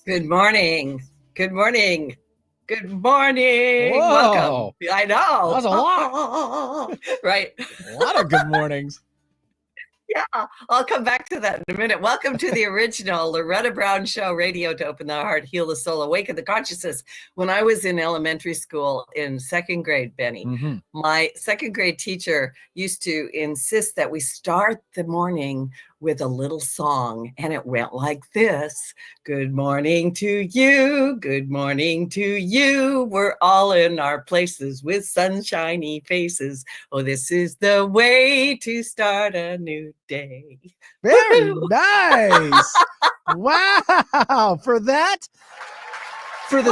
Good morning. Good morning. Good morning. Welcome. Whoa, I that know. was a lot. Right. A lot of good mornings. Yeah, I'll come back to that in a minute. Welcome to the original Loretta Brown Show, radio to open the heart, heal the soul, awaken the consciousness. When I was in elementary school in second grade, Benny, my second grade teacher used to insist that we start the morning with a little song, and it went like this. Good morning to you. Good morning to you. We're all in our places with sunshiny faces. Oh, this is the way to start a new day. Very Woo-hoo! nice. Wow. For the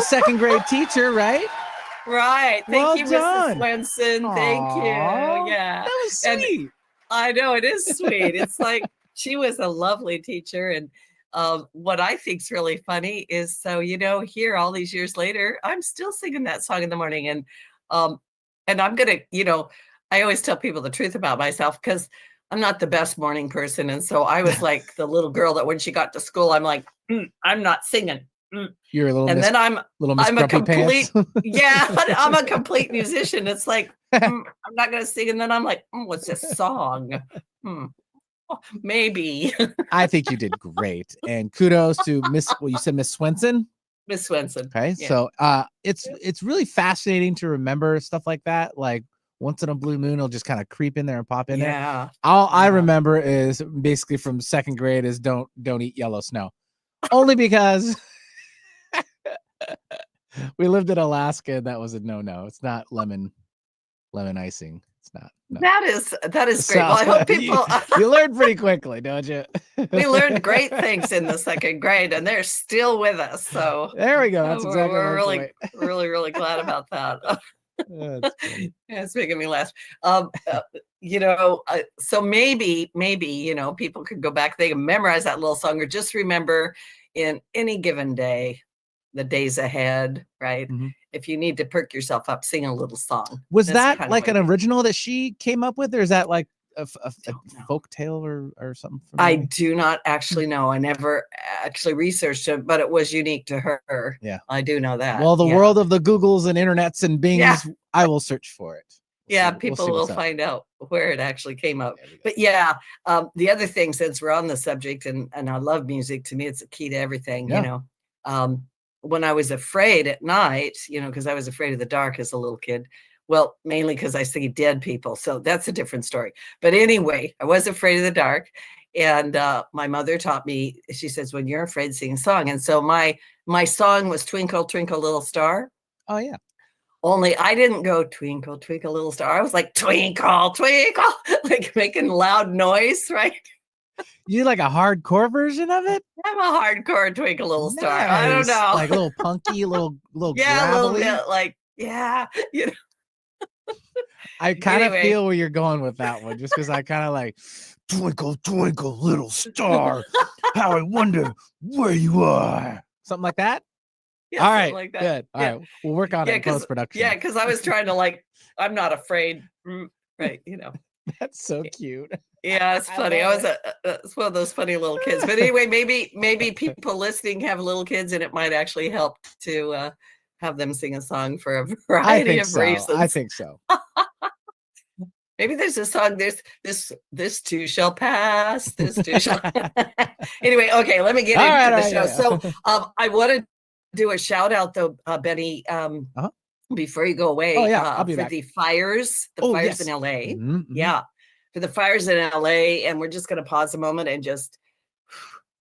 second grade teacher, right? Right. Thank Well you, Mrs. done. Swenson. Thank you. Aw, Yeah. that was And sweet. I know it is sweet. It's like she was a lovely teacher. And what I think's really funny is, so, here all these years later, I'm still singing that song in the morning. Um, and I'm going to, I always tell people the truth about myself because I'm not the best morning person. And so I was like the little girl that when she got to school, I'm like, I'm not singing. You're a And then little Miss I'm a Grumpy complete, Pants. yeah, I'm a complete musician. It's like, I'm not going to sing. And then I'm like, what's this song? Hmm, maybe. I think you did great. And kudos to you said Miss Swenson. Miss Swenson. Okay. Yeah. So it's really fascinating to remember stuff like that. Like once in a blue moon, it'll just kind of creep in there and pop in there. Yeah. All I remember is basically from second grade is don't eat yellow snow. Only because we lived in Alaska and that was a no. It's not lemon icing. It's not. No. That is great. So, well, I hope people you learn pretty quickly, don't you? we learned great things in the second grade and they're still with us. So there we go. That's exactly we're my really, point. really glad about that. Yeah, it's making me laugh. So maybe, people could go back, they can memorize that little song or just remember in any given day, the days ahead, right? If you need to perk yourself up, sing a little song. Was that like an original that she came up with, or is that like a folk tale or something? I do not actually know. I never actually researched it, but it was unique to her. Yeah, I do know that. Well, the world of the Googles and internets and Bings, I will search for it. People will find out where it actually came up. But the other thing, since we're on the subject, and I love music, to me, it's a key to everything, when I was afraid at night, because I was afraid of the dark as a little kid. Well, mainly because I see dead people. So that's a different story. But anyway, I was afraid of the dark. And my mother taught me, she says, when you're afraid, sing a song. And so my song was Twinkle, Twinkle, Little Star. Oh, yeah. Only I didn't go twinkle, twinkle, little star. I was like, twinkle, twinkle, like making loud noise, right? You like a hardcore version of it? I'm a hardcore Twinkle Little Star. I don't know. Like a little punky, little yeah, gravelly. A little bit like, I kind of feel where you're going with that one, just because I kind of like, twinkle, twinkle, little star, how I wonder where you are. Something like that? Yeah, all right, like that. Good. All right, we'll work on it in post-production. Yeah, because I was trying to I'm not afraid, right? That's so cute. Yeah, it's funny. I was it's one of those funny little kids. But anyway, maybe people listening have little kids, and it might actually help to have them sing a song for a variety of reasons. I think so. Maybe there's a song. There's this too shall pass. This too shall. Anyway, okay. Let me get into the show. So, I want to do a shout out though, Benny. Before you go away, I'll be for back. The fires in LA. Yeah, for the fires in LA, and we're just going to pause a moment and just,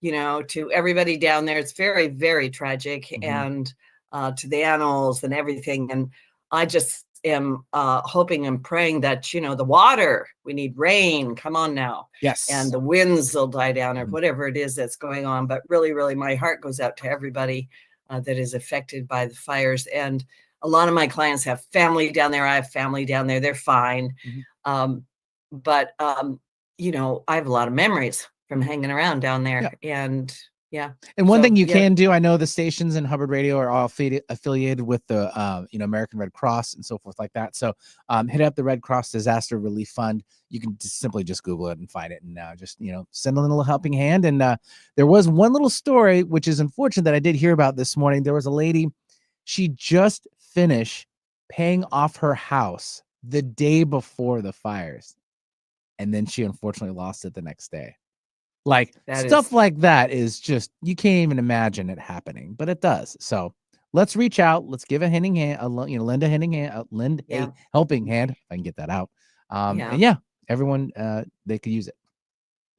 to everybody down there, it's very, very tragic, and to the animals and everything. And I just am hoping and praying that, the water, we need rain, come on now. Yes. And the winds will die down or whatever it is that's going on. But really, really, my heart goes out to everybody that is affected by the fires. And a lot of my clients have family down there. I have family down there. They're fine. But I have a lot of memories from hanging around down there. And, Yeah. And one thing you can do, I know the stations in Hubbard Radio are all affiliated with the American Red Cross and so forth like that. So hit up the Red Cross Disaster Relief Fund. You can simply just Google it and find it, and just send a little helping hand. And there was one little story which is unfortunate that I did hear about this morning. There was a lady, she just finished paying off her house the day before the fires, and then she unfortunately lost it the next day. Like stuff like that is just, you can't even imagine it happening, but it does. So let's reach out. Let's give a helping hand, lend a helping hand. If I can get that out. And everyone, they could use it.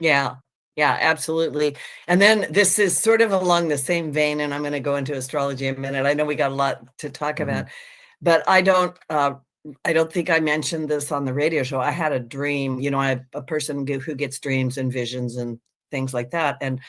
Yeah, absolutely. And then this is sort of along the same vein, and I'm going to go into astrology in a minute. I know we got a lot to talk about, but I don't think I mentioned this on the radio show. I had a dream. I have a person who gets dreams and visions and things like that. And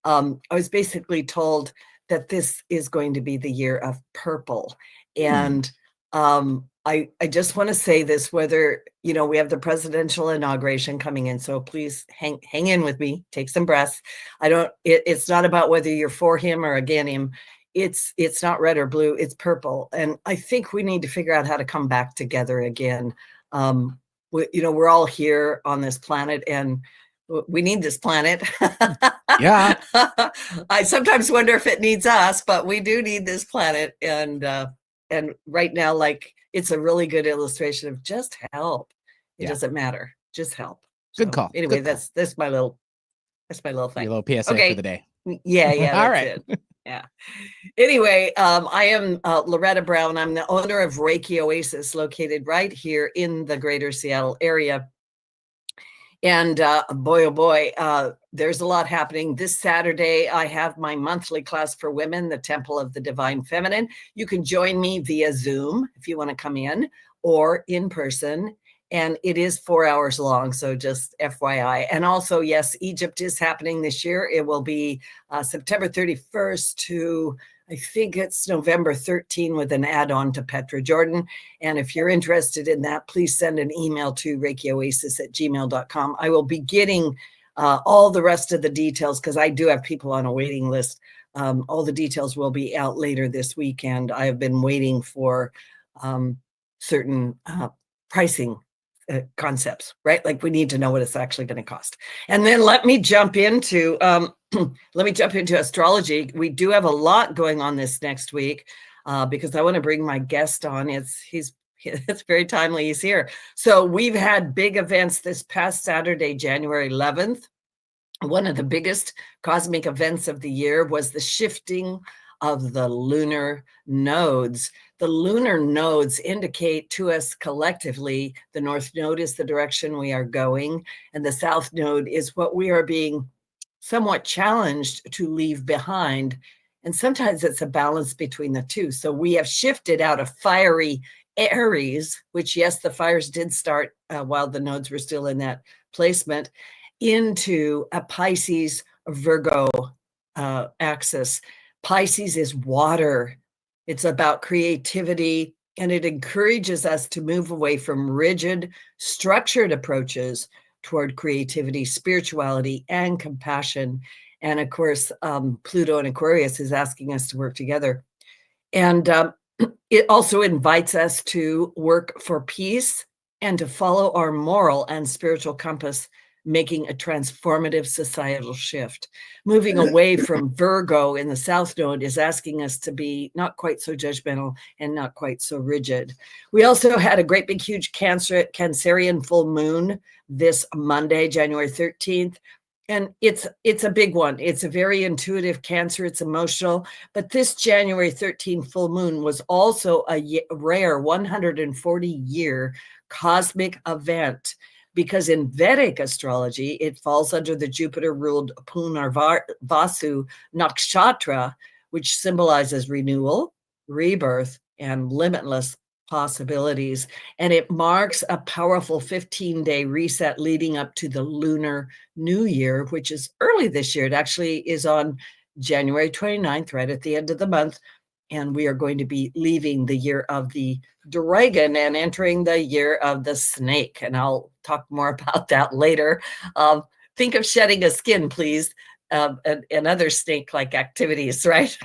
I was basically told that this is going to be the year of purple. And I just want to say this, whether, we have the presidential inauguration coming in. So please hang in with me, take some breaths. It's not about whether you're for him or against him. It's not red or blue, it's purple. And I think we need to figure out how to come back together again. We're all here on this planet, and we need this planet. Yeah. I sometimes wonder if it needs us, but we do need this planet. And right now, like, it's a really good illustration of just help. It doesn't matter. Just help. Good call. Anyway, Good call. that's my little thing. Your little PSA for the day. Yeah. All right. It. Yeah. Anyway, I am Loretta Brown. I'm the owner of Reiki Oasis, located right here in the greater Seattle area. And boy, oh boy, there's a lot happening. This Saturday, I have my monthly class for women, the Temple of the Divine Feminine. You can join me via Zoom if you want to come in, or in person. And it is 4 hours long, so just FYI. And also, yes, Egypt is happening this year. It will be September 31st to, I think it's November 13, with an add-on to Petra, Jordan. And if you're interested in that, please send an email to reikioasis@gmail.com. I will be getting all the rest of the details, because I do have people on a waiting list. All the details will be out later this weekend. I have been waiting for certain pricing concepts, right? Like, we need to know what it's actually going to cost. And then let me jump into astrology. We do have a lot going on this next week because I want to bring my guest on. It's very timely he's here. So we've had big events this past Saturday, January 11th. One of the biggest cosmic events of the year was the shifting of the lunar nodes. The lunar nodes indicate to us collectively, the North Node is the direction we are going, and the South Node is what we are being somewhat challenged to leave behind. And sometimes it's a balance between the two. So we have shifted out of fiery Aries, which, yes, the fires did start while the nodes were still in that placement, into a Pisces Virgo axis. Pisces is water. It's about creativity, and it encourages us to move away from rigid, structured approaches toward creativity, spirituality, and compassion. And of course, Pluto in Aquarius is asking us to work together. And it also invites us to work for peace and to follow our moral and spiritual compass, making a transformative societal shift. Moving away from Virgo in the South Node is asking us to be not quite so judgmental and not quite so rigid. We also had a great big huge Cancerian full moon this Monday, January 13th. And it's a big one. It's a very intuitive Cancer. It's emotional. But this January 13th full moon was also a rare 140-year cosmic event, because in Vedic astrology, it falls under the Jupiter-ruled Punarvasu nakshatra, which symbolizes renewal, rebirth, and limitless possibilities. And it marks a powerful 15-day reset leading up to the Lunar New Year, which is early this year. It actually is on January 29th, right at the end of the month. And we are going to be leaving the year of the dragon and entering the year of the snake. And I'll talk more about that later. Think of shedding a skin, please. and other snake-like activities, right?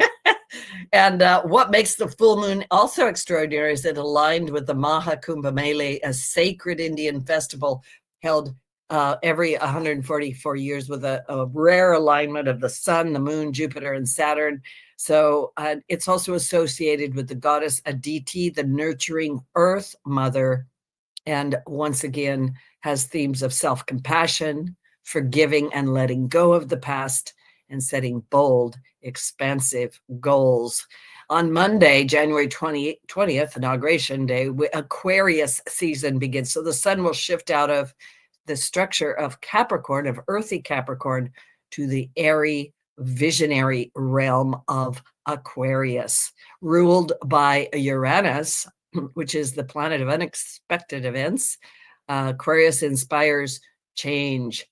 And what makes the full moon also extraordinary is it aligned with the Maha Kumbh Mela, a sacred Indian festival held every 144 years with a rare alignment of the sun, the moon, Jupiter, and Saturn. So it's also associated with the goddess Aditi, the nurturing earth mother, and once again has themes of self-compassion, forgiving and letting go of the past, and setting bold, expansive goals. On Monday, January 20th, Inauguration Day, Aquarius season begins. So the sun will shift out of the structure of Capricorn, of earthy Capricorn, to the airy, visionary realm of Aquarius, ruled by Uranus, which is the planet of unexpected events. Aquarius inspires change,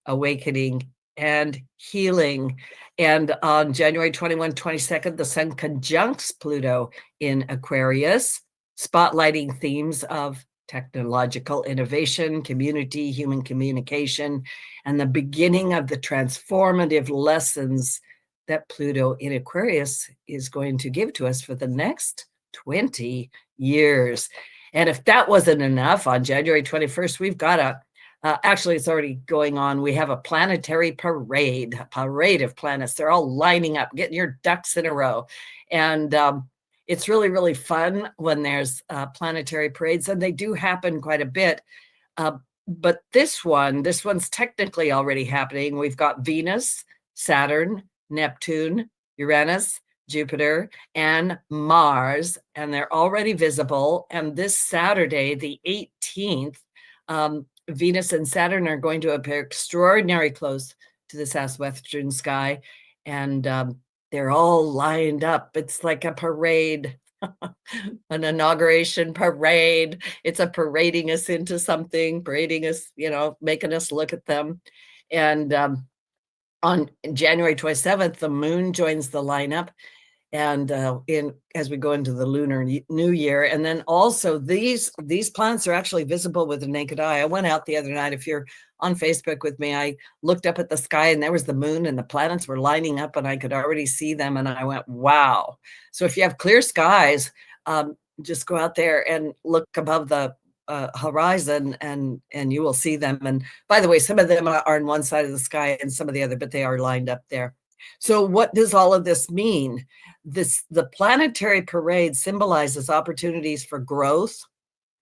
awakening, and healing. And on January 21, 22nd, the sun conjuncts Pluto in Aquarius, spotlighting themes of technological innovation, community, human communication, and the beginning of the transformative lessons that Pluto in Aquarius is going to give to us for the next 20 years. And if that wasn't enough, on January 21st, we've got actually, it's already going on. We have a planetary parade, a parade of planets. They're all lining up, getting your ducks in a row. And it's really, really fun when there's planetary parades, and they do happen quite a bit. But this one's technically already happening. We've got Venus, Saturn, Neptune, Uranus, Jupiter, and Mars, and they're already visible. And this Saturday, the 18th, Venus and Saturn are going to appear extraordinarily close to the southwestern sky, and they're all lined up. It's like a parade, an inauguration parade. It's a parading us into something, parading us, making us look at them. And on January 27th, the moon joins the lineup, and as we go into the lunar new year. And then also these planets are actually visible with the naked eye. I went out the other night. If you're on Facebook with me, I looked up at the sky, and there was the moon, and the planets were lining up, and I could already see them, and I went, wow. So if you have clear skies, just go out there and look above the horizon, and you will see them. And by the way, some of them are on one side of the sky and some of the other, but they are lined up there. So what does all of this mean? The planetary parade symbolizes opportunities for growth,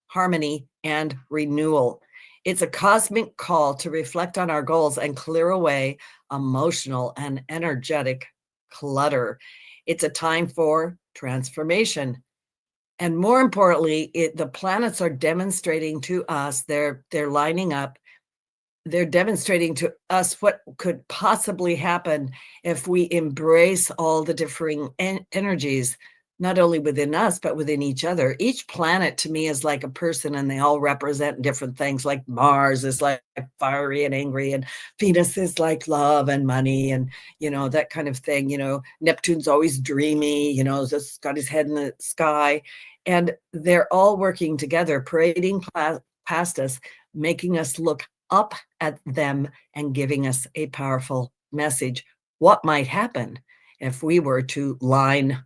harmony, and renewal. It's a cosmic call to reflect on our goals and clear away emotional and energetic clutter. It's a time for transformation. And more importantly, the planets are demonstrating to us, they're lining up, they're demonstrating to us what could possibly happen if we embrace all the differing energies, not only within us, but within each other. Each planet to me is like a person, and they all represent different things. Like Mars is like fiery and angry, and Venus is like love and money, and, that kind of thing. Neptune's always dreamy, just got his head in the sky. And they're all working together, parading past us, making us look up at them and giving us a powerful message. What might happen if we were to line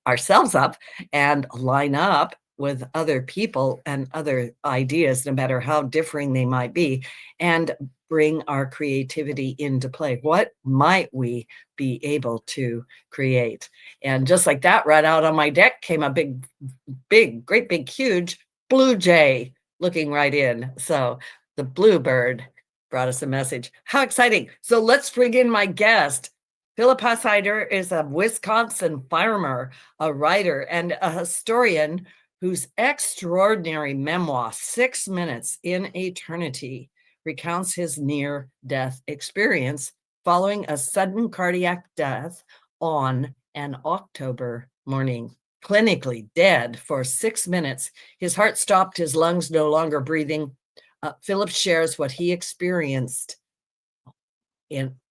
ourselves up and line up with other people and other ideas, no matter how differing they might be, and bring our creativity into play? What might we be able to create? And just like that, right out on my deck came a great big, huge blue jay looking right in. So the bluebird brought us a message. How exciting. So let's bring in my guest. Philip Hasheider is a Wisconsin farmer, a writer, and a historian whose extraordinary memoir, 6 Minutes in Eternity, recounts his near-death experience following a sudden cardiac death on an October morning. Clinically dead for 6 minutes, his heart stopped, his lungs no longer breathing. Philip shares what he experienced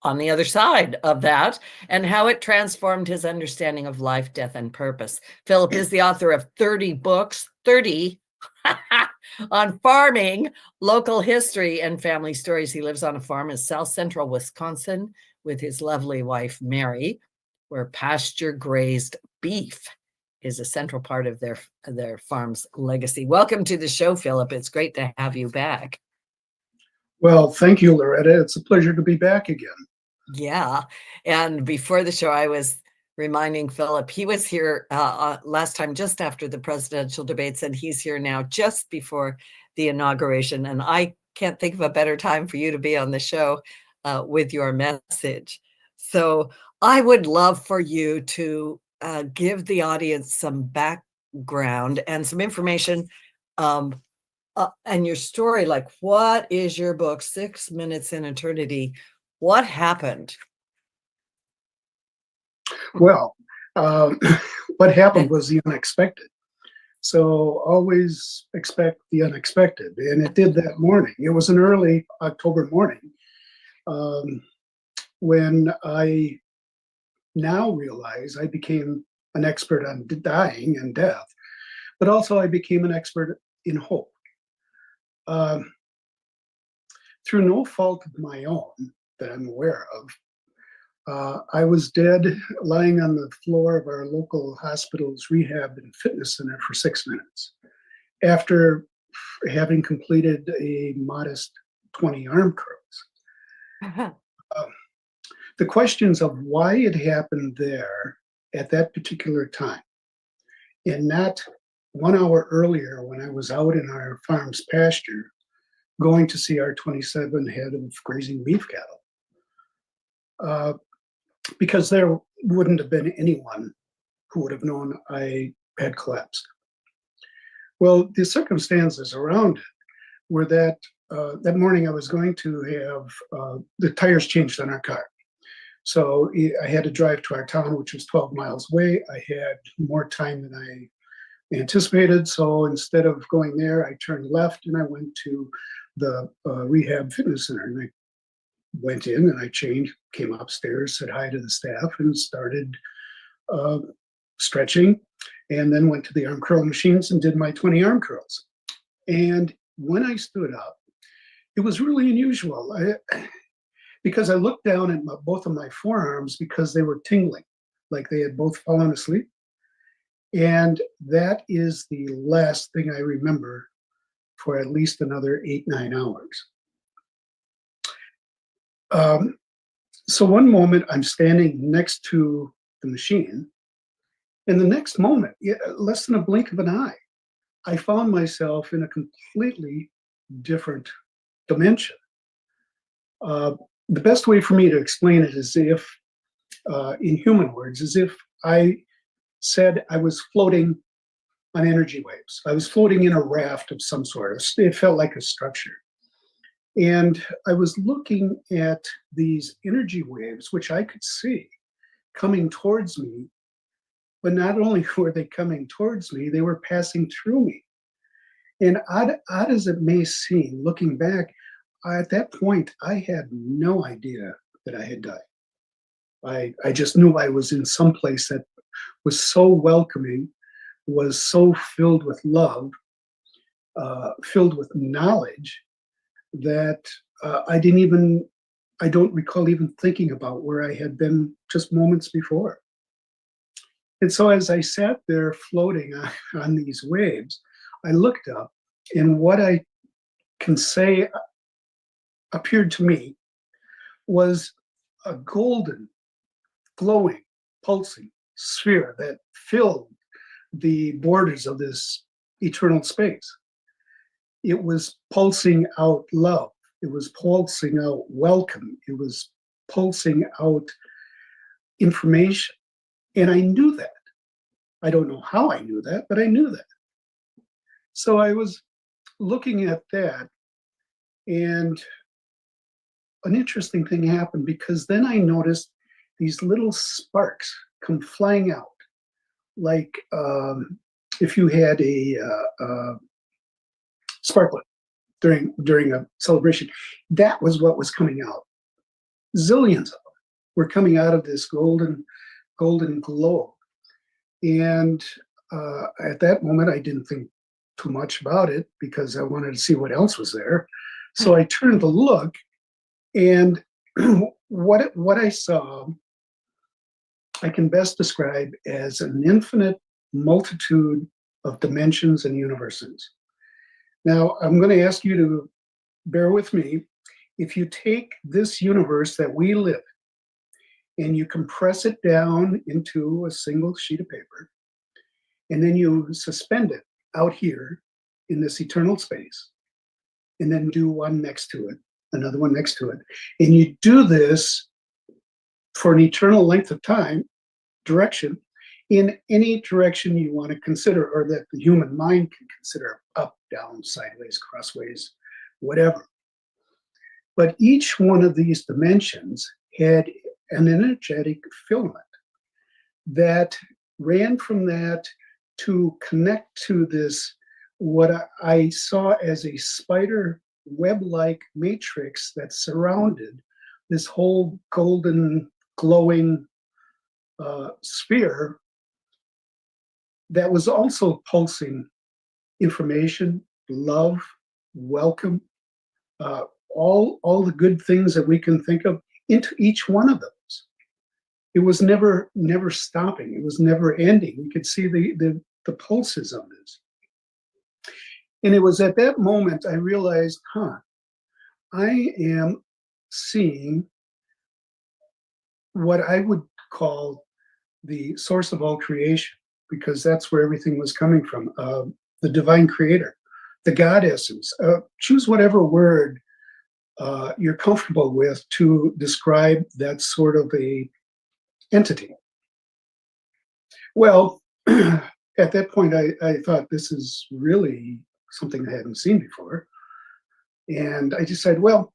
on the other side of that, and how it transformed his understanding of life, death, and purpose. Philip is the author of 30 books, 30 on farming, local history, and family stories. He lives on a farm in south central Wisconsin with his lovely wife, Mary, where pasture grazed beef is a central part of their farm's legacy. Welcome to the show, Philip. It's great to have you back. Well, thank you, Loretta. It's a pleasure to be back again. Yeah. And before the show, I was reminding Philip, he was here last time just after the presidential debates, and he's here now just before the inauguration. And I can't think of a better time for you to be on the show with your message. So I would love for you to give the audience some background and some information and your story. Like, what is your book, 6 Minutes in Eternity? What happened? Well, what happened was the unexpected. So always expect the unexpected. And it did that morning. It was an early October morning when I now realize I became an expert on dying and death, but also I became an expert in hope. Through no fault of my own that I'm aware of, I was dead lying on the floor of our local hospital's rehab and fitness center for 6 minutes after having completed a modest 20 arm curls. The questions of why it happened there at that particular time and not 1 hour earlier when I was out in our farm's pasture going to see our 27 head of grazing beef cattle. Because there wouldn't have been anyone who would have known I had collapsed. Well, the circumstances around it were that that morning I was going to have the tires changed on our car. So I had to drive to our town, which was 12 miles away. I had more time than I anticipated. So instead of going there, I turned left and I went to the rehab fitness center. And I went in and I changed, came upstairs, said hi to the staff, and started stretching. And then went to the arm curl machines and did my 20 arm curls. And when I stood up, it was really unusual because I looked down at both of my forearms because they were tingling, like they had both fallen asleep. And that is the last thing I remember for at least another 8-9 hours. So one moment I'm standing next to the machine, and the next moment, less than a blink of an eye, I found myself in a completely different dimension. The best way for me to explain it is if, in human words, is if I said I was floating on energy waves. I was floating in a raft of some sort. It felt like a structure. And I was looking at these energy waves, which I could see coming towards me. But not only were they coming towards me, they were passing through me. And odd as it may seem, looking back, at that point, I had no idea that I had died. I just knew I was in some place that was so welcoming, was so filled with love, filled with knowledge, that I don't recall even thinking about where I had been just moments before. And so as I sat there floating on these waves, I looked up, and what I can say appeared to me was a golden, glowing, pulsing sphere that filled the borders of this eternal space. It was pulsing out love. It was pulsing out welcome. It was pulsing out information. And I knew that. I don't know how I knew that, but I knew that. So I was looking at that, and an interesting thing happened, because then I noticed these little sparks come flying out, like if you had a sparklet during a celebration. That was what was coming out. Zillions of them were coming out of this golden globe. And at that moment, I didn't think too much about it because I wanted to see what else was there. So I turned to look, and what I saw, I can best describe as an infinite multitude of dimensions and universes. Now, I'm going to ask you to bear with me. If you take this universe that we live and you compress it down into a single sheet of paper, and then you suspend it out here in this eternal space, and then do one next to it, another one next to it, and you do this for an eternal length of time, direction, in any direction you want to consider, or that the human mind can consider, up, down, sideways, crossways, whatever. But each one of these dimensions had an energetic filament that ran from that to connect to this, what I saw as a spider web-like matrix that surrounded this whole golden glowing sphere that was also pulsing information, love, welcome, all the good things that we can think of into each one of those. It was never stopping. It was never ending. You could see the pulses of this. And it was at that moment I realized, I am seeing what I would call the source of all creation, because that's where everything was coming from, the divine creator, the God essence. Choose whatever word you're comfortable with to describe that sort of a entity. Well, at that point, I thought, this is really something I hadn't seen before. And I decided, well,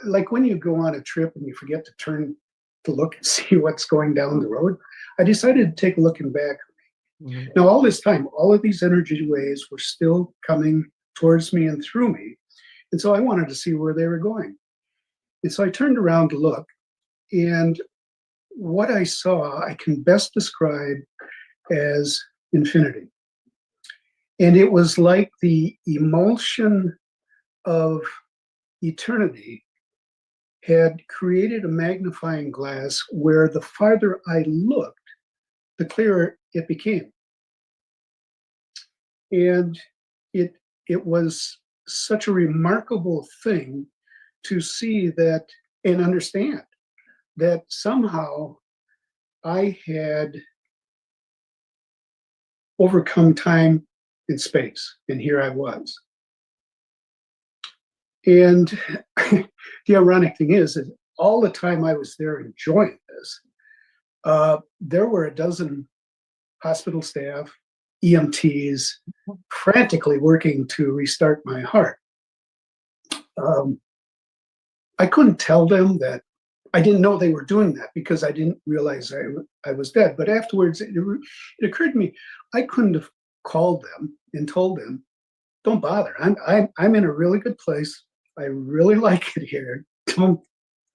like when you go on a trip and you forget to turn to look and see what's going down the road, I decided to take a look in back. Mm-hmm. Now, all this time, all of these energy waves were still coming towards me and through me. And so I wanted to see where they were going. And so I turned around to look, and what I saw, I can best describe as infinity. And it was like the emulsion of eternity had created a magnifying glass where the farther I looked, the clearer it became. And it was such a remarkable thing to see that and understand that somehow I had overcome time and space, and here I was. And the ironic thing is that all the time I was there enjoying this, there were a dozen hospital staff, EMTs, frantically working to restart my heart. I couldn't tell them that. I didn't know they were doing that because I didn't realize I was dead. But afterwards, it occurred to me, I couldn't have called them and told them, don't bother. I'm in a really good place. I really like it here. Don't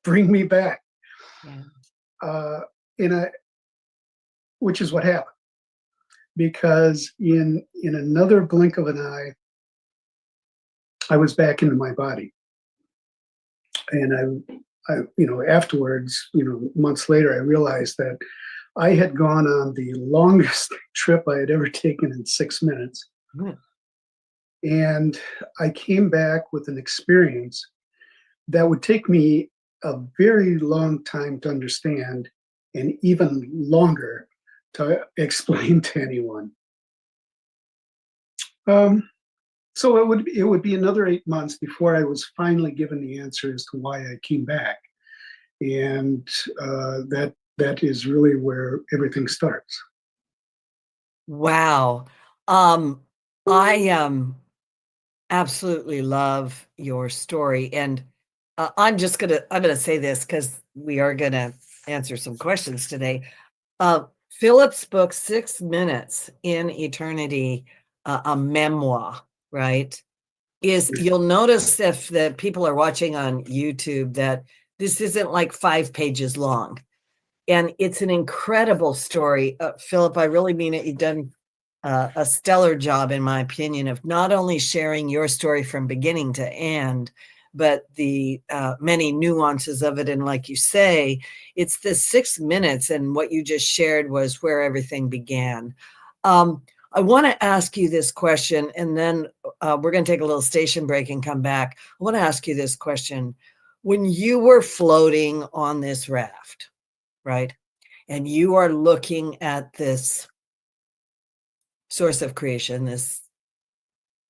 bring me back. Yeah. Which is what happened. Because in another blink of an eye, I was back into my body. And I afterwards, months later, I realized that I had gone on the longest trip I had ever taken in 6 minutes. Mm. And I came back with an experience that would take me a very long time to understand and even longer to explain to anyone. So it would be another 8 months before I was finally given the answer as to why I came back. And that is really where everything starts. Wow. I absolutely love your story. And I'm gonna say this because we are gonna answer some questions today. Philip's book, 6 Minutes in Eternity, a memoir, right? You'll notice if the people are watching on YouTube that this isn't like 5 pages long. And it's an incredible story. Philip, I really mean it. You've done a stellar job, in my opinion, of not only sharing your story from beginning to end, but the many nuances of it. And like you say, it's the 6 minutes, and what you just shared was where everything began. I want to ask you this question, and then we're going to take a little station break and come back. I want to ask you this question. When you were floating on this raft, right, and you are looking at this source of creation, this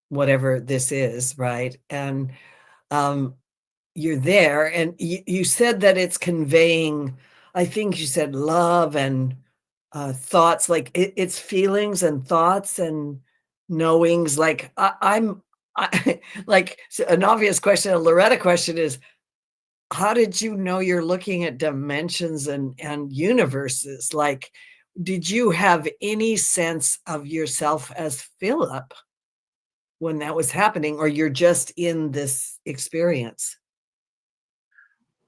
whatever this is, right, and you're there, and you said that it's conveying, I think you said love and thoughts, like it's feelings and thoughts and knowings. Like like, so an obvious question, a Loretta question is, how did you know you're looking at dimensions and universes? Like, did you have any sense of yourself as Philip when that was happening, or you're just in this experience?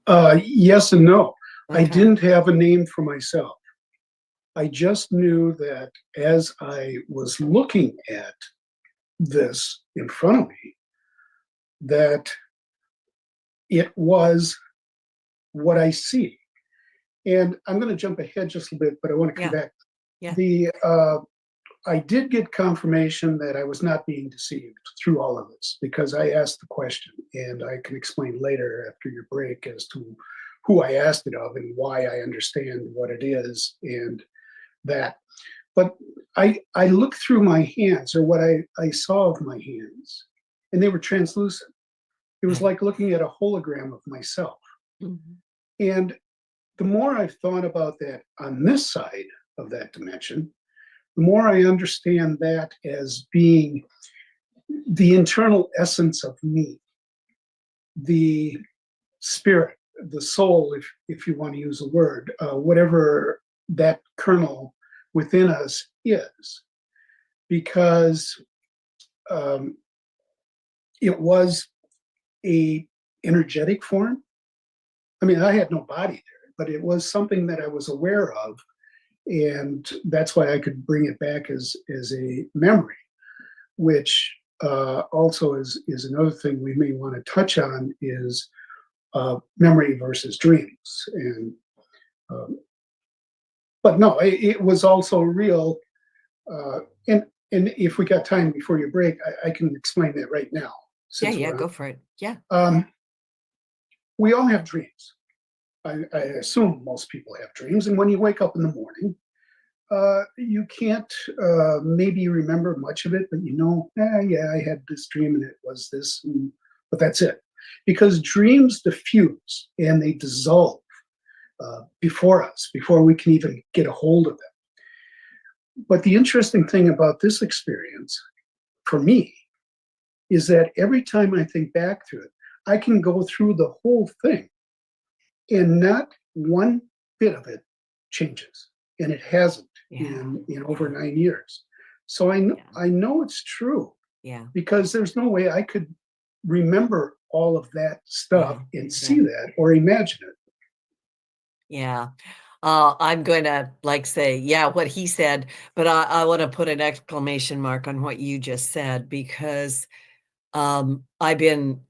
Yes and no. I Okay. didn't have a name for myself. I just knew that as I was looking at this in front of me, that it was what I see. And I'm going to jump ahead just a bit, but I want to come Yeah. back. Yeah. I did get confirmation that I was not being deceived through all of this, because I asked the question, and I can explain later after your break as to who I asked it of and why I understand what it is and that. But I looked through my hands, or what I saw of my hands, and they were translucent. It was like looking at a hologram of myself. Mhm. And the more I've thought about that on this side of that dimension, the more I understand that as being the internal essence of me, the spirit, the soul, if you want to use a word, whatever that kernel within us is, because it was a energetic form. I mean, I had no body there, but it was something that I was aware of, and that's why I could bring it back as a memory, which also is another thing we may want to touch on, is memory versus dreams. And but no, it was also real. And if we got time before your break, I can explain that right now. Yeah, go for it. Yeah. We all have dreams. I assume most people have dreams, and when you wake up in the morning, you can't maybe remember much of it, but yeah, I had this dream and it was this, but that's it. Because dreams diffuse and they dissolve before us, before we can even get a hold of them. But the interesting thing about this experience, for me, is that every time I think back to it, I can go through the whole thing and not one bit of it changes. And it hasn't in over 9 years. So I know it's true. Yeah. Because there's no way I could remember all of that stuff and see that or imagine it. Yeah. I'm going to say, yeah, what he said, but I want to put an exclamation mark on what you just said, because I've been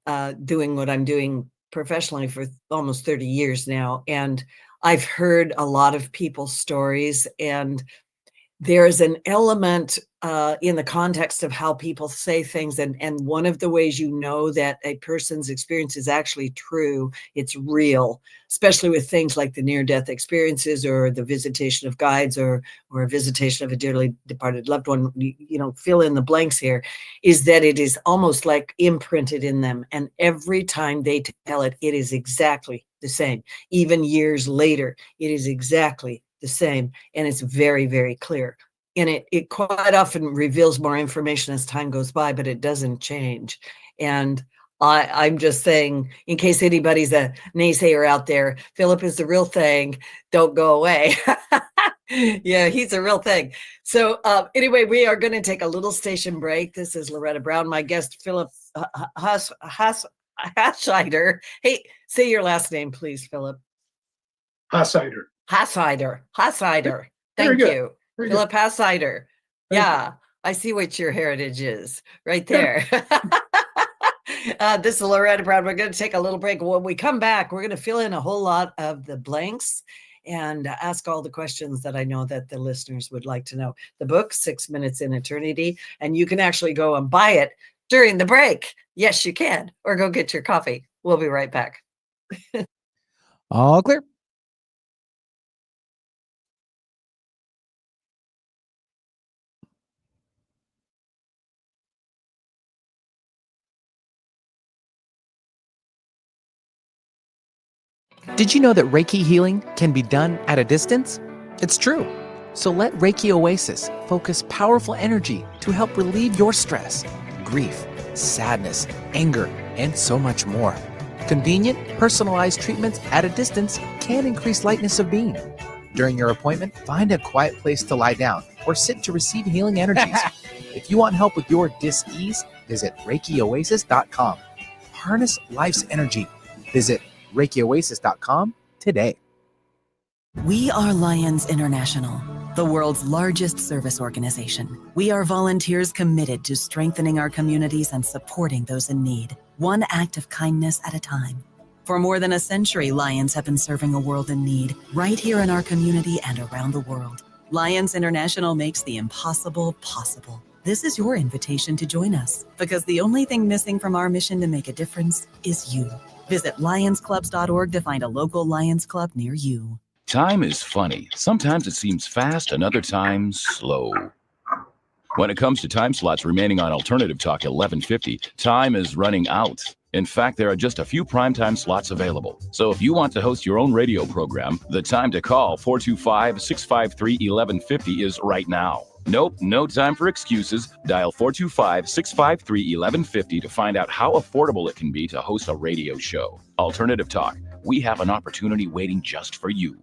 doing what I'm doing professionally for almost 30 years now, and I've heard a lot of people's stories, and there's an element in the context of how people say things, and one of the ways you know that a person's experience is actually true, it's real, especially with things like the near-death experiences or the visitation of guides or a visitation of a dearly departed loved one, fill in the blanks here, is that it is almost like imprinted in them, and every time they tell it, it is exactly the same. Even years later, it is exactly the same, and it's very, very clear. And it quite often reveals more information as time goes by, but it doesn't change. And I'm just saying, in case anybody's a naysayer out there, Philip is the real thing. Don't go away. Yeah, he's a real thing. So anyway, we are going to take a little station break. This is Loretta Brown. My guest, Philip Hasheider. Hey, say your last name, please, Philip. Hasheider. Hasheider. Very Thank good. you. Very Philip good. Hasheider. Thank Yeah. I see what your heritage is right there. This is Loretta Brown. We're going to take a little break. When we come back, we're going to fill in a whole lot of the blanks and ask all the questions that I know that the listeners would like to know. The book, 6 Minutes in Eternity, and you can actually go and buy it during the break. Yes, you can, or go get your coffee. We'll be right back. All clear. Did you know that Reiki healing can be done at a distance? It's true. So let Reiki Oasis focus powerful energy to help relieve your stress, grief, sadness, anger, and so much more. Convenient, personalized treatments at a distance can increase lightness of being. During your appointment, find a quiet place to lie down or sit to receive healing energies. If you want help with your dis-ease, visit ReikiOasis.com. Harness life's energy. Visit ReikiOasis.com today. We are Lions International, the world's largest service organization. We are volunteers committed to strengthening our communities and supporting those in need, one act of kindness at a time. For more than a century, Lions have been serving a world in need, right here in our community and around the world. Lions International makes the impossible possible. This is your invitation to join us, because the only thing missing from our mission to make a difference is you. Visit lionsclubs.org to find a local Lions Club near you. Time is funny. Sometimes it seems fast and other times slow. When it comes to time slots remaining on Alternative Talk 1150, time is running out. In fact, there are just a few primetime slots available. So if you want to host your own radio program, the time to call 425-653-1150 is right now. Nope, no time for excuses. Dial 425-653-1150 to find out how affordable it can be to host a radio show. Alternative Talk, we have an opportunity waiting just for you.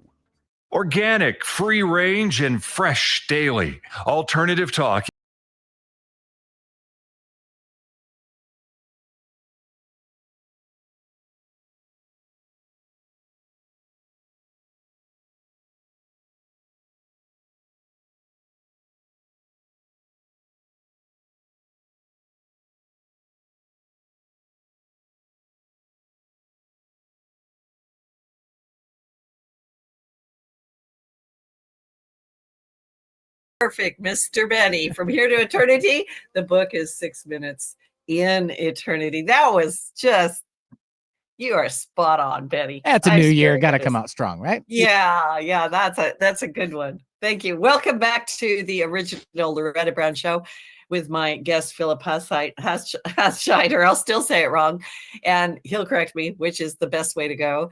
Organic, free range, and fresh daily. Alternative Talk. Perfect, Mr. Benny. From Here to Eternity, the book is 6 Minutes in Eternity. That was just, you are spot on, Benny. That's a new year. Got to come out strong, right? Yeah, that's a good one. Thank you. Welcome back to the original Loretta Brown Show with my guest, Philip Hasheider. I'll still say it wrong, and he'll correct me, which is the best way to go.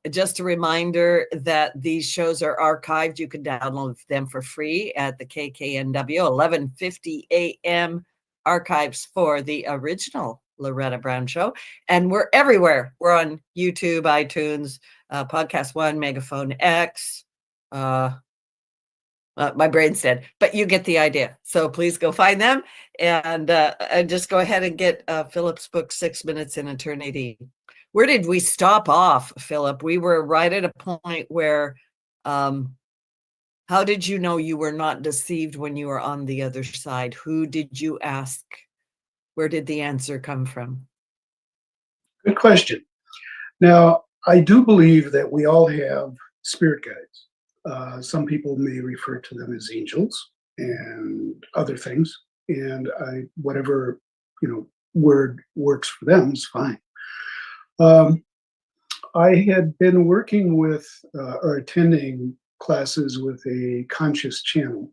Just a reminder that these shows are archived. You can download them for free at the KKNW 1150 AM archives for the original Loretta Brown Show. And we're everywhere. We're on YouTube, iTunes, Podcast One, Megaphone X. My brain's dead, but you get the idea. So please go find them and just go ahead and get Philip's book, 6 Minutes in Eternity. Where did we stop off, Philip? We were right at a point where, how did you know you were not deceived when you were on the other side? Who did you ask? Where did the answer come from? Good question. Now, I do believe that we all have spirit guides. Some people may refer to them as angels and other things, and whatever word works for them is fine. I had been working with or attending classes with a conscious channel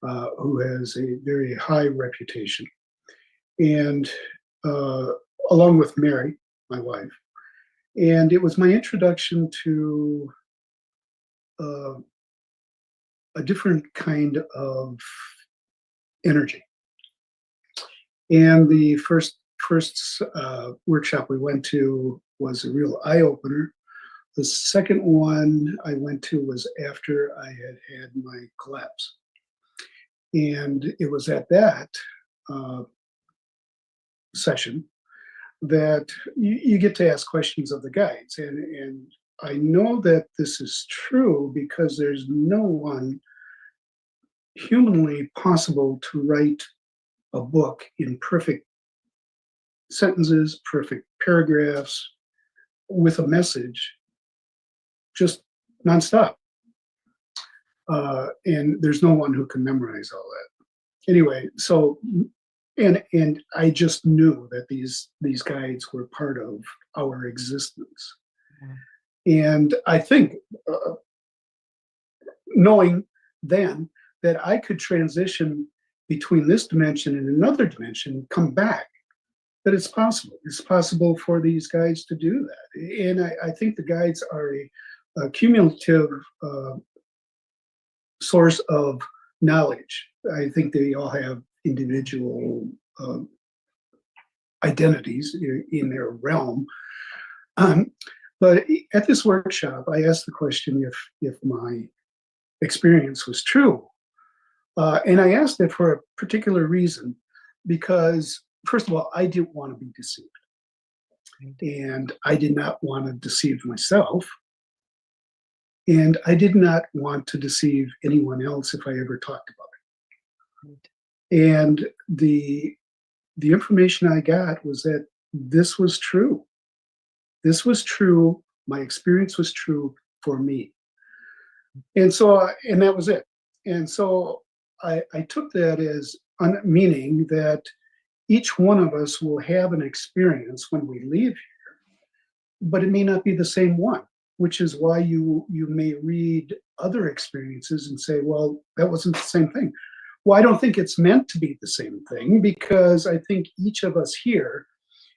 who has a very high reputation, and along with Mary, my wife, and it was my introduction to a different kind of energy. And the first workshop we went to was a real eye-opener. The second one I went to was after I had my collapse. And it was at that session that you get to ask questions of the guides. And I know that this is true because there's no one humanly possible to write a book in perfect sentences, perfect paragraphs, with a message, just nonstop. And there's no one who can memorize all that. Anyway, so and I just knew that these guides were part of our existence. And I think knowing then that I could transition between this dimension and another dimension, come back, that it's possible. It's possible for these guides to do that. And I think the guides are a cumulative source of knowledge. I think they all have individual identities in their realm. But at this workshop, I asked the question if my experience was true. And I asked it for a particular reason, because, first of all, I didn't want to be deceived. And I did not want to deceive myself. And I did not want to deceive anyone else if I ever talked about it. And the information I got was that this was true. This was true. My experience was true for me. And so, and that was it. And so I took that as meaning that each one of us will have an experience when we leave here, but it may not be the same one, which is why you may read other experiences and say, well, that wasn't the same thing. Well, I don't think it's meant to be the same thing, because I think each of us here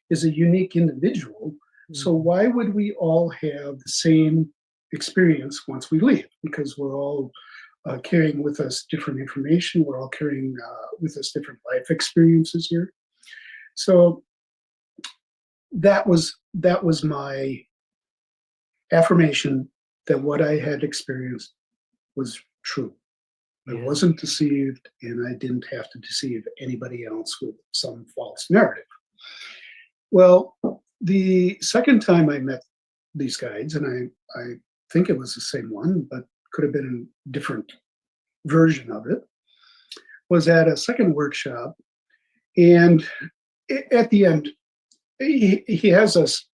is a unique individual. So why would we all have the same experience once we leave? Because we're all carrying with us different information. We're all carrying with us different life experiences here. So that was my affirmation that what I had experienced was true. I wasn't deceived, and I didn't have to deceive anybody else with some false narrative. Well, the second time I met these guides, and I think it was the same one, but could have been a different version of it, was at a second workshop. And at the end, he has us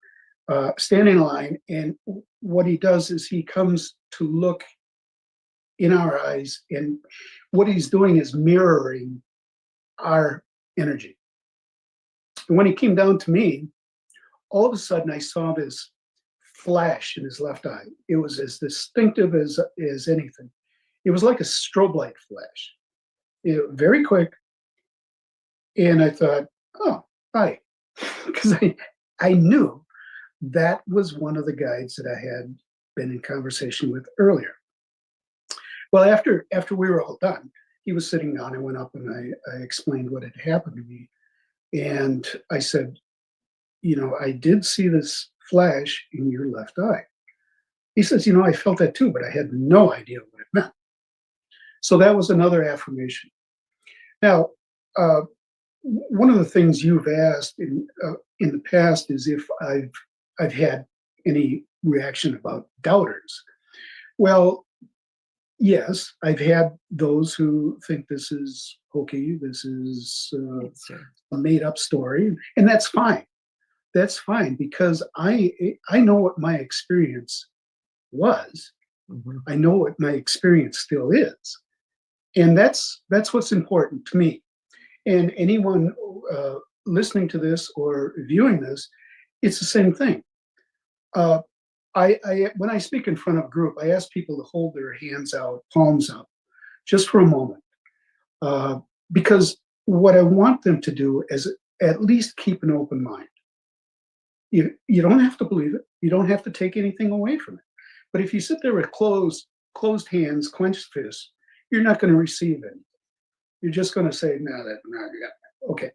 stand in line, and what he does is he comes to look in our eyes, and what he's doing is mirroring our energy. And when he came down to me, all of a sudden I saw this flash in his left eye. It was as distinctive as anything. It was like a strobe light flash, very quick. And I thought, oh, hi, because I knew that was one of the guides that I had been in conversation with earlier. Well, after we were all done, he was sitting down. I went up and I explained what had happened to me. And I said, I did see this flash in your left eye. He says, I felt that too, but I had no idea what it meant. So that was another affirmation. Now, one of the things you've asked in the past is if I've had any reaction about doubters. Well, yes, I've had those who think this is hokey, this is a made-up story, and that's fine. That's fine, because I know what my experience was. I know what my experience still is, and that's what's important to me. And anyone listening to this or viewing this, it's the same thing. When I speak in front of a group, I ask people to hold their hands out, palms up, just for a moment, because what I want them to do is at least keep an open mind. You don't have to believe it. You don't have to take anything away from it. But if you sit there with closed hands, clenched fists, you're not going to receive it. You're just going to say, no, okay.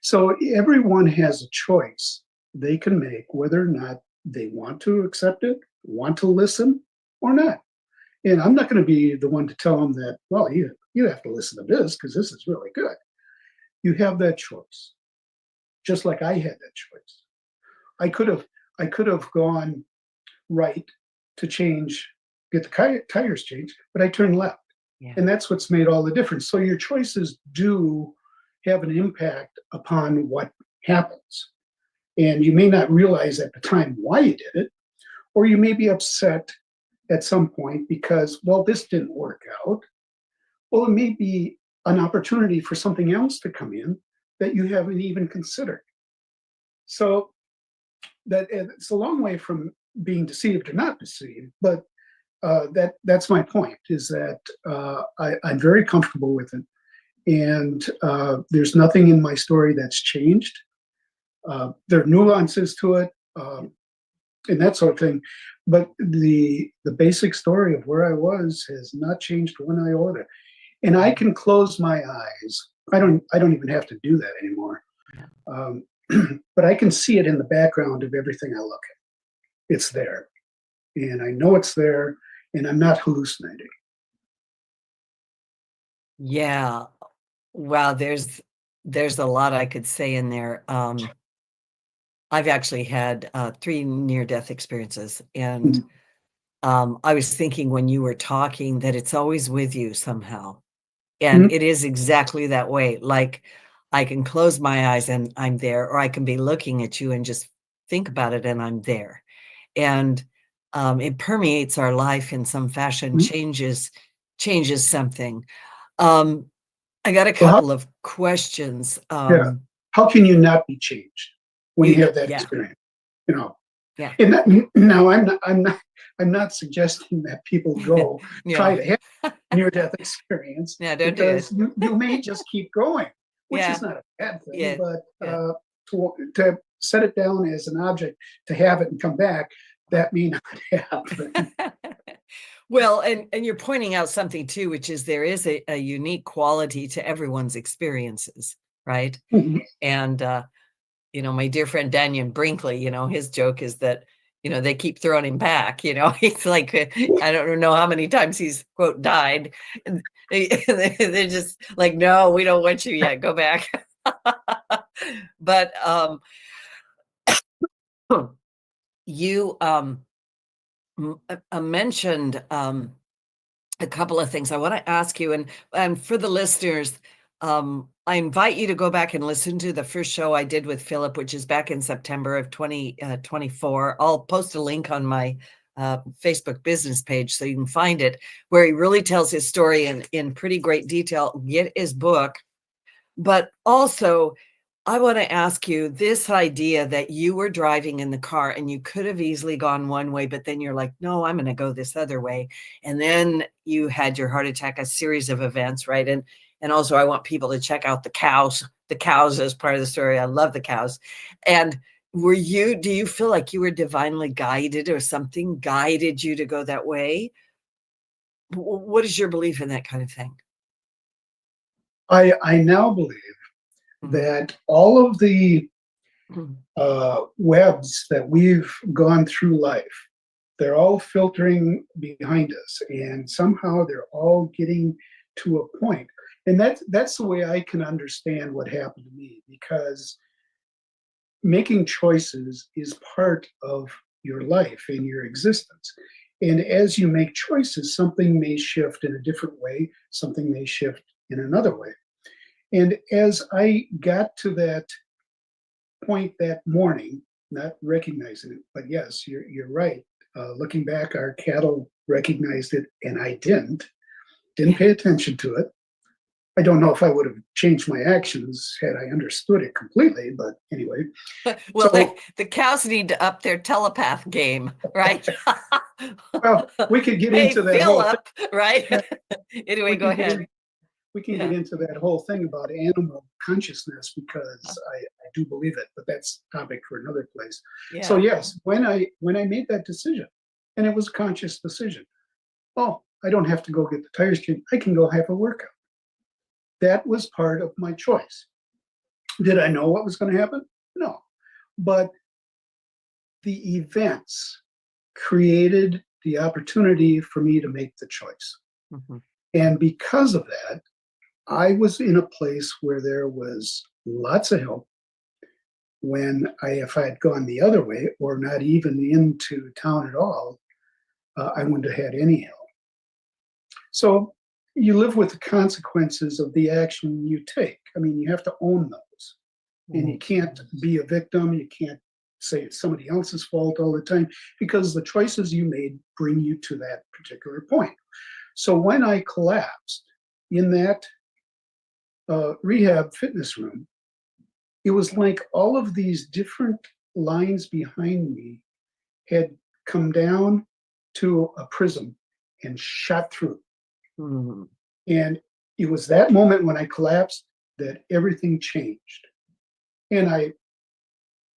So everyone has a choice they can make whether or not they want to accept it, want to listen, or not. And I'm not going to be the one to tell them that, well, you have to listen to this because this is really good. You have that choice, just like I had that choice. I could have gone right to get the tires changed, but I turned left. Yeah. And that's what's made all the difference. So your choices do have an impact upon what happens. And you may not realize at the time why you did it, or you may be upset at some point because, well, this didn't work out. Well, it may be an opportunity for something else to come in that you haven't even considered. So that it's a long way from being deceived or not deceived, but that's my point, is that I'm very comfortable with it. And there's nothing in my story that's changed. There are nuances to it, and that sort of thing. But the basic story of where I was has not changed one iota. And I can close my eyes. I don't even have to do that anymore. But I can see it in the background of everything I look at. It's there. And I know it's there, and I'm not hallucinating. Yeah. Wow, there's a lot I could say in there. I've actually had 3 near-death experiences, and I was thinking when you were talking that it's always with you somehow. And it is exactly that way. Like, I can close my eyes and I'm there, or I can be looking at you and just think about it and I'm there. And it permeates our life in some fashion, changes something. I got a Well, couple of questions. yeah. How can you not be changed when you have that Yeah. experience? You know. Yeah. And that, now I'm not suggesting that people go try to have near-death experience. Yeah, don't do because you may just keep going, which Yeah. is not a bad thing. Yeah. But Yeah. To set it down as an object, to have it and come back, that may not happen. Well, and you're pointing out something too, which is there is a unique quality to everyone's experiences, right? And my dear friend Daniel Brinkley, his joke is that, they keep throwing him back. He's like, I don't know how many times he's, quote, died. And they're just like, no, we don't want you yet. Go back. But you mentioned a couple of things I want to ask you, and for the listeners, I invite you to go back and listen to the first show I did with Philip, which is back in September of 2024. I'll post a link on my Facebook business page so you can find it, where he really tells his story in pretty great detail. Get his book. But also, I want to ask you this idea that you were driving in the car and you could have easily gone one way, but then you're like, no, I'm going to go this other way. And then you had your heart attack, a series of events, right? And also I want people to check out the cows as part of the story. I love the cows. And do you feel like you were divinely guided, or something guided you to go that way? What is your belief in that kind of thing? I now believe that all of the webs that we've gone through life, they're all filtering behind us, and somehow they're all getting to a point. And that's the way I can understand what happened to me, because making choices is part of your life and your existence. And as you make choices, something may shift in a different way, something may shift in another way. And as I got to that point that morning, not recognizing it, but yes, you're right. Looking back, our cattle recognized it, and I didn't pay attention to it. I don't know if I would have changed my actions had I understood it completely, but anyway. Well, so, the cows need to up their telepath game, right? Well, we could get into that Philip, right? Anyway, go ahead. We can get into that whole thing about animal consciousness, because I do believe it, but that's a topic for another place. Yeah. So yes, when I made that decision, and it was a conscious decision, I don't have to go get the tires changed. I can go have a workout. That was part of my choice. Did I know what was going to happen? No. But the events created the opportunity for me to make the choice. And because of that, I was in a place where there was lots of help. When if I had gone the other way, or not even into town at all, I wouldn't have had any help. So you live with the consequences of the action you take. I mean, you have to own those. And you can't be a victim. You can't say it's somebody else's fault all the time, because the choices you made bring you to that particular point. So when I collapsed in that rehab fitness room, it was like all of these different lines behind me had come down to a prism and shot through. Mhm. And it was that moment when I collapsed that everything changed. And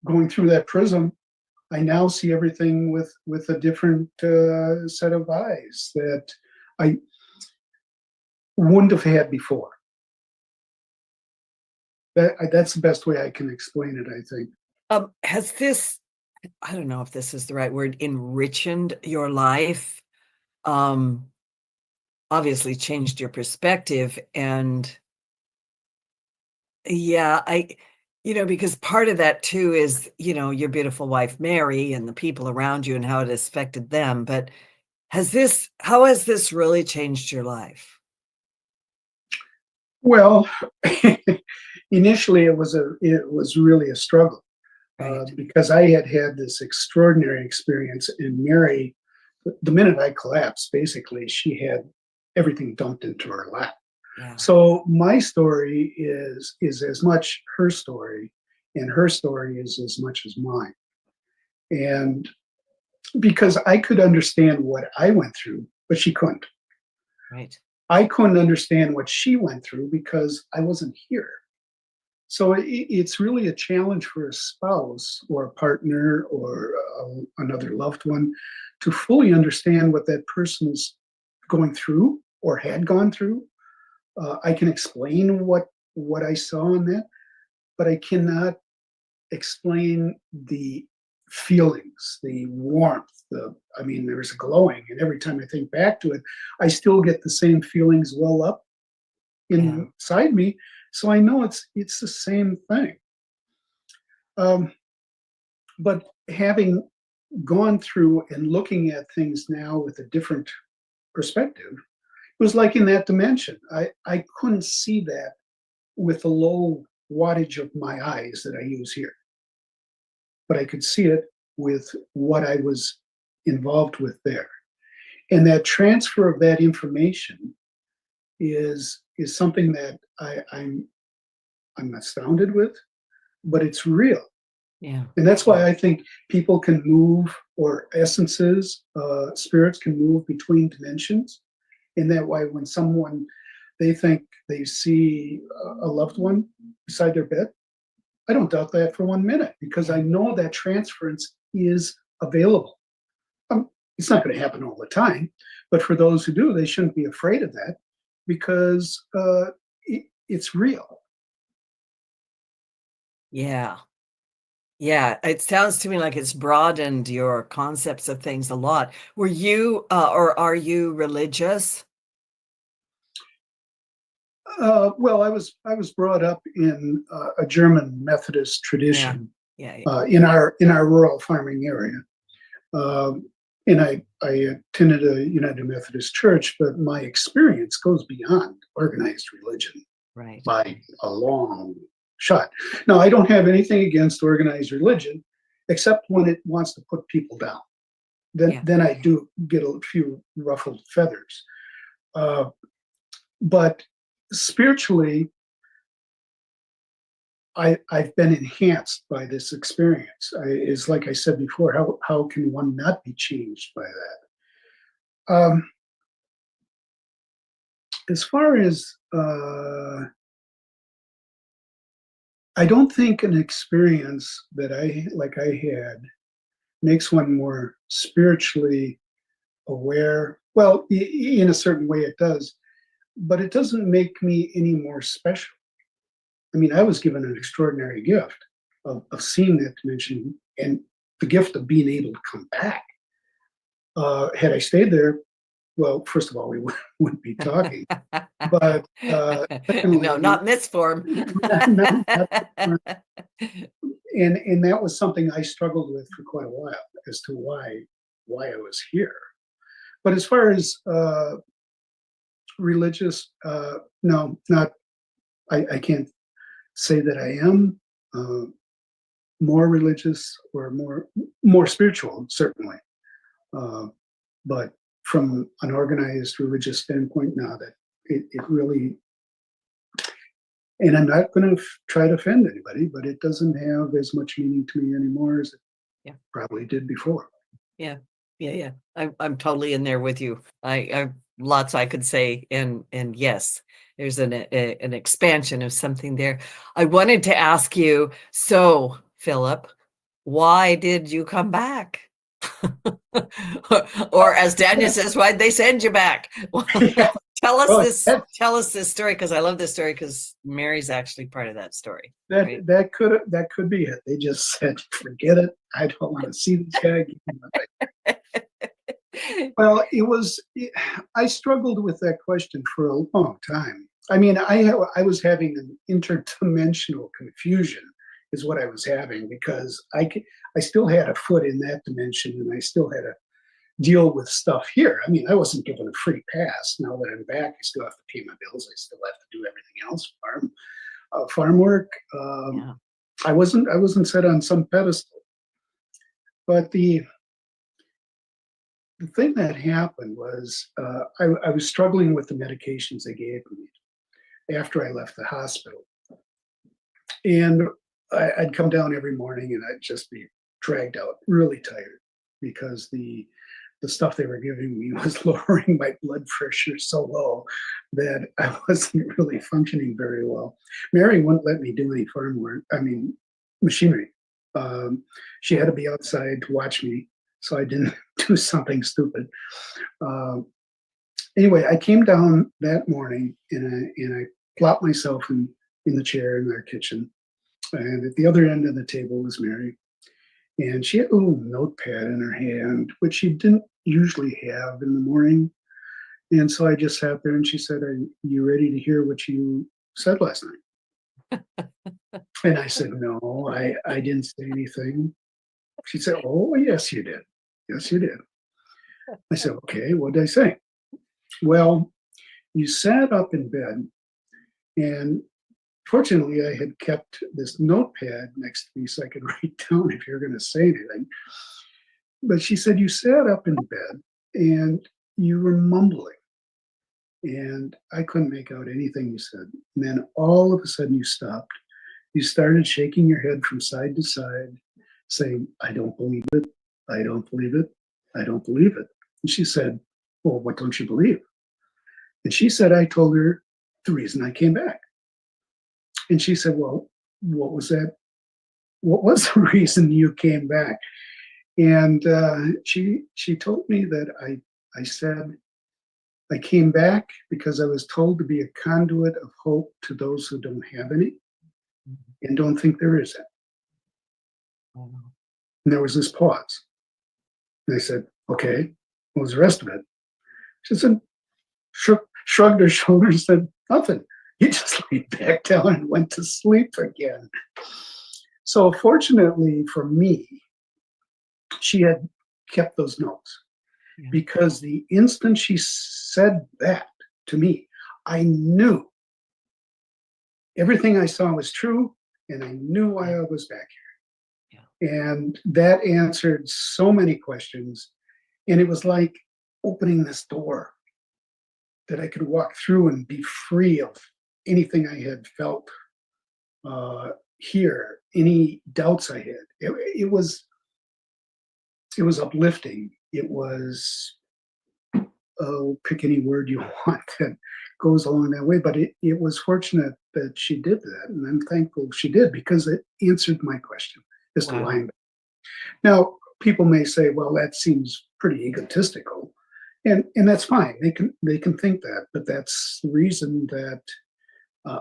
going through that prism, I now see everything with a different set of eyes that I wouldn't have had before. That's the best way I can explain it, I think. Has this, I don't know if this is the right word, enriched your life? Obviously changed your perspective, and yeah, because part of that too is, your beautiful wife, Mary, and the people around you and how it has affected them. But how has this really changed your life? Well, initially it was really a struggle Right. because I had this extraordinary experience, and Mary, the minute I collapsed, basically she had everything dumped into her lap. Yeah. So my story is as much her story, and her story is as much as mine. And because I could understand what I went through, but she couldn't. Right. I couldn't understand what she went through because I wasn't here. So it's really a challenge for a spouse or a partner or another loved one to fully understand what that person's going through or had gone through. I can explain what I saw in that, but I cannot explain the feelings, the warmth. There's a glowing, and every time I think back to it, I still get the same feelings well up inside me. So I know it's the same thing. But having gone through and looking at things now with a different perspective, it was like in that dimension. I couldn't see that with the low wattage of my eyes that I use here, but I could see it with what I was involved with there. And that transfer of that information is something that I'm astounded with, but it's real. Yeah. And that's why I think people can move, or essences, spirits can move between dimensions. In that way, when they think they see a loved one beside their bed, I don't doubt that for 1 minute, because I know that transference is available. It's not going to happen all the time, but for those who do, they shouldn't be afraid of that, because it's real. Yeah. Yeah, it sounds to me like it's broadened your concepts of things a lot. Were you, or are you religious? Well, I was brought up in a German Methodist tradition Yeah. in our rural farming area, and I attended a United Methodist church, but my experience goes beyond organized religion Right. by a long shot. Now, I don't have anything against organized religion, except when it wants to put people down. Then I do get a few ruffled feathers. But spiritually, I've been enhanced by this experience. Is like I said before, how can one not be changed by that? As far as I don't think an experience that I had makes one more spiritually aware. Well, in a certain way it does, but it doesn't make me any more special. I mean, I was given an extraordinary gift of seeing that dimension, and the gift of being able to come back. Had I stayed there, well, first of all, we wouldn't be talking. But secondly, No, not in this form. not and that was something I struggled with for quite a while, as to why I was here. But as far as religious, no, not, I can't say that I am more religious or more spiritual, certainly. But from an organized religious standpoint, now that it really, and I'm not going to try to offend anybody, but it doesn't have as much meaning to me anymore as it probably did before. Yeah. I'm totally in there with you. I lots I could say, and yes, there's an expansion of something there. I wanted to ask you, so Philip, why did you come back? Or as Daniel says, why'd they send you back? Tell us this story, because I love this story, because Mary's actually part of that story. Right? That could be it. They just said, forget it. I don't want to see this guy again. Well, I struggled with that question for a long time. I mean, I was having an interdimensional confusion is what I was having, because I still had a foot in that dimension, and I still had to deal with stuff here. I mean, I wasn't given a free pass. Now that I'm back, I still have to pay my bills. I still have to do everything else, farm work. I wasn't set on some pedestal. But the thing that happened was I was struggling with the medications they gave me after I left the hospital. And I'd come down every morning and I'd just be dragged out, really tired, because the stuff they were giving me was lowering my blood pressure so low that I wasn't really functioning very well. Mary wouldn't let me do any farm work, machinery. She had to be outside to watch me, so I didn't do something stupid. Anyway, I came down that morning and I plopped myself in the chair in our kitchen. And at the other end of the table was Mary. And she had a little notepad in her hand, which she didn't usually have in the morning. And so I just sat there and she said, "Are you ready to hear what you said last night?" And I said, "No, I didn't say anything." She said, "Oh, yes, you did. Yes, you did." I said, "Okay, what did I say?" "Well, you sat up in bed, and fortunately, I had kept this notepad next to me so I could write down if you're going to say anything." But she said, "You sat up in bed and you were mumbling, and I couldn't make out anything you said. And then all of a sudden you stopped. You started shaking your head from side to side, saying, 'I don't believe it. I don't believe it. I don't believe it.'" And she said, "Well, what don't you believe?" And she said, I told her the reason I came back. And she said, "Well, what was that? What was the reason you came back?" And she told me that I said, "I came back because I was told to be a conduit of hope to those who don't have any and don't think there is any." And there was this pause. And I said, "Okay, what was the rest of it?" She said, shrugged her shoulders and said, "Nothing. You just laid back down and went to sleep again." So fortunately for me, she had kept those notes, because the instant she said that to me, I knew everything I saw was true, and I knew why I was back here. And that answered so many questions. And it was like opening this door that I could walk through and be free of anything I had felt here, any doubts I had. It was uplifting. It was, pick any word you want that goes along that way. But it was fortunate that she did that, and I'm thankful she did, because it answered my question as to why I'm back. Now, people may say, "Well, that seems pretty egotistical," and that's fine. They can think that, but that's the reason that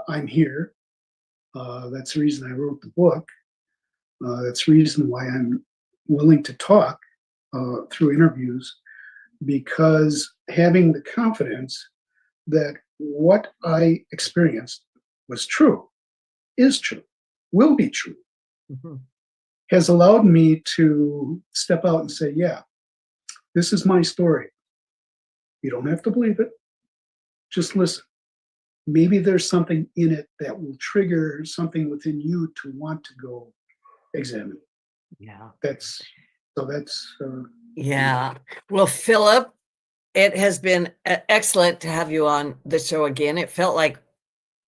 I'm here. That's the reason I wrote the book. That's the reason why I'm willing to talk through interviews, because having the confidence that what I experienced was true, is true, will be true, has allowed me to step out and say, "Yeah, this is my story. You don't have to believe it. just listen. Maybe there's something in it that will trigger something within you to want to go examine. Yeah. That's Yeah. Well, Philip, it has been excellent to have you on the show again. It felt like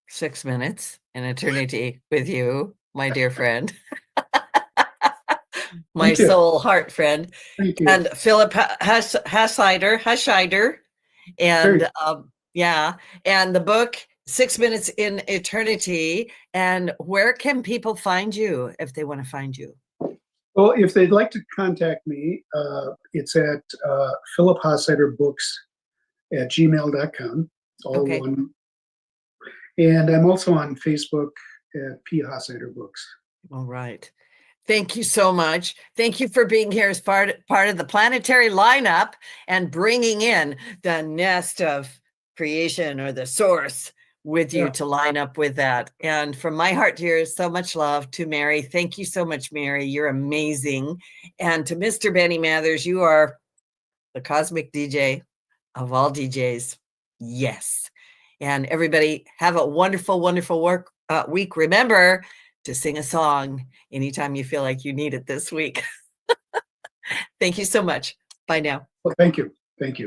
6 minutes, an eternity with you, my dear friend. My Thank you. soul heart friend. Thank you. And Philip Hasheider. And yeah, and the book 6 Minutes in Eternity. And where can people find you if they want to find you? Well, if they'd like to contact me, it's at Philip Hasheider Books at gmail.com. It's all Okay. one. And I'm also on Facebook at P. Hasheider Books. All right. Thank you so much. Thank you for being here as part of the planetary lineup and bringing in the nest of creation or the source with you to line up with that. And from my heart to yours, so much love to Mary. Thank you so much, Mary. You're amazing. And to Mr. Benny Mathers, you are the cosmic DJ of all DJs. Yes. And everybody have a wonderful, wonderful week. Remember to sing a song anytime you feel like you need it this week. Thank you so much. Bye now. Well, thank you. Thank you.